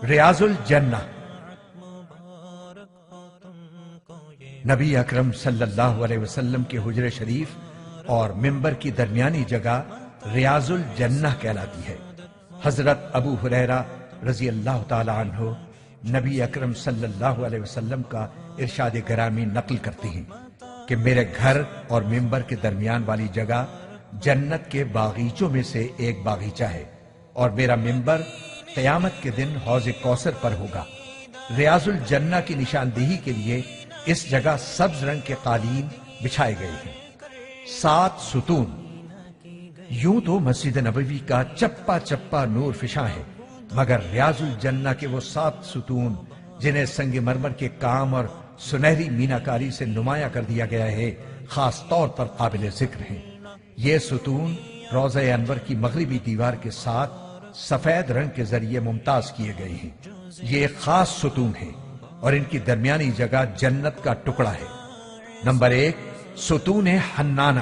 ریاض الجنہ۔ نبی اکرم صلی اللہ علیہ وسلم کے حجرہ شریف اور ممبر کی درمیانی جگہ ریاض الجنہ کہلاتی ہے۔ حضرت ابو ہریرہ رضی اللہ تعالی عنہ نبی اکرم صلی اللہ علیہ وسلم کا ارشاد گرامی نقل کرتے ہیں کہ میرے گھر اور ممبر کے درمیان والی جگہ جنت کے باغیچوں میں سے ایک باغیچہ ہے، اور میرا ممبر قیامت کے دن حوض کوثر پر ہوگا۔ ریاض الجنہ کی نشاندہی کے لیے اس جگہ سبز رنگ کے قالین بچھائے گئے ہیں۔ 7 ستون۔ یوں تو مسجد نبوی کا چپا چپا نور فشاں ہے، مگر ریاض الجنہ کے وہ 7 ستون جنہیں سنگ مرمر کے کام اور سنہری میناکاری سے نمایاں کر دیا گیا ہے، خاص طور پر قابل ذکر ہیں۔ یہ ستون روضہ انور کی مغربی دیوار کے ساتھ سفید رنگ کے ذریعے ممتاز کیے گئے ہیں۔ یہ ایک خاص ستون ہے اور ان کی درمیانی جگہ جنت کا ٹکڑا ہے۔ نمبر 1، ستون حنانہ۔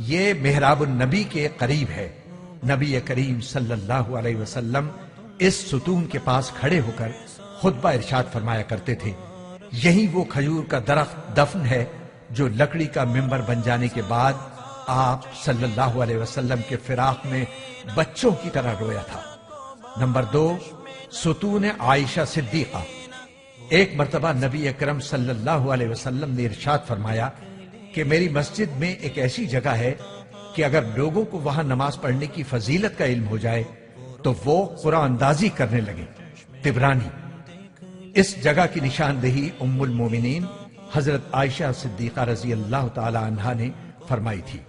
یہ محراب النبی کے قریب ہے۔ نبی کریم صلی اللہ علیہ وسلم اس ستون کے پاس کھڑے ہو کر خطبہ ارشاد فرمایا کرتے تھے۔ یہی وہ کھجور کا درخت دفن ہے جو لکڑی کا ممبر بن جانے کے بعد آپ صلی اللہ علیہ وسلم کے فراق میں بچوں کی طرح رویا تھا۔ نمبر 2، ستون عائشہ صدیقہ۔ ایک مرتبہ نبی اکرم صلی اللہ علیہ وسلم نے ارشاد فرمایا کہ میری مسجد میں ایک ایسی جگہ ہے کہ اگر لوگوں کو وہاں نماز پڑھنے کی فضیلت کا علم ہو جائے تو وہ قرآن اندازی کرنے لگے۔ طبرانی۔ اس جگہ کی نشاندہی ام المومنین حضرت عائشہ صدیقہ رضی اللہ تعالی عنہا نے فرمائی تھی۔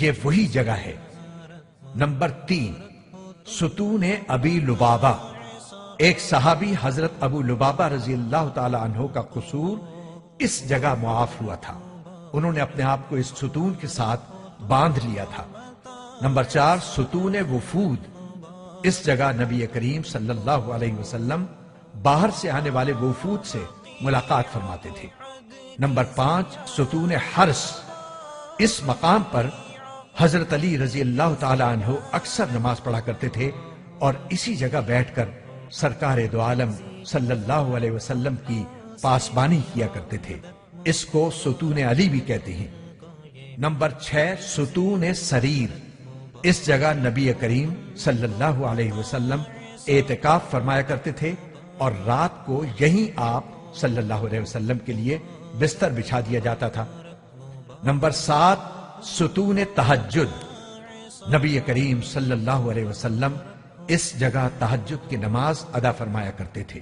یہ وہی جگہ ہے۔ نمبر 3، ستون ابی لبابہ۔ ایک صحابی حضرت ابو لبابہ رضی اللہ تعالی عنہ کا قصور اس جگہ معاف ہوا تھا۔ انہوں نے اپنے آپ کو اس ستون کے ساتھ باندھ لیا تھا۔ نمبر 4، ستون وفود۔ اس جگہ نبی کریم صلی اللہ علیہ وسلم باہر سے آنے والے وفود سے ملاقات فرماتے تھے۔ نمبر 5، ستون حرس۔ اس مقام پر حضرت علی رضی اللہ تعالی عنہ اکثر نماز پڑھا کرتے تھے اور اسی جگہ بیٹھ کر سرکار دو عالم صلی اللہ علیہ وسلم کی پاسبانی کیا کرتے تھے۔ اس کو ستون علی بھی کہتے ہیں۔ نمبر 6، ستون سریر۔ اس جگہ نبی کریم صلی اللہ علیہ وسلم اعتکاف فرمایا کرتے تھے اور رات کو یہیں آپ صلی اللہ علیہ وسلم کے لیے بستر بچھا دیا جاتا تھا۔ نمبر 7، ستون تہجد۔ نبی کریم صلی اللہ علیہ وسلم اس جگہ تہجد کی نماز ادا فرمایا کرتے تھے۔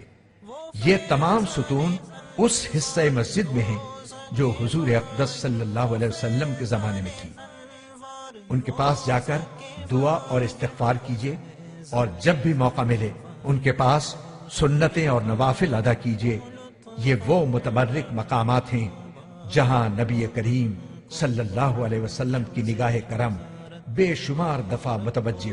یہ تمام ستون اس حصہ مسجد میں ہیں جو حضور اقدس صلی اللہ علیہ وسلم کے زمانے میں تھی۔ ان کے پاس جا کر دعا اور استغفار کیجیے، اور جب بھی موقع ملے ان کے پاس سنتیں اور نوافل ادا کیجیے۔ یہ وہ متبرک مقامات ہیں جہاں نبی کریم صلی اللہ علیہ وسلم کی نگاہ کرم بے شمار دفعہ متوجہ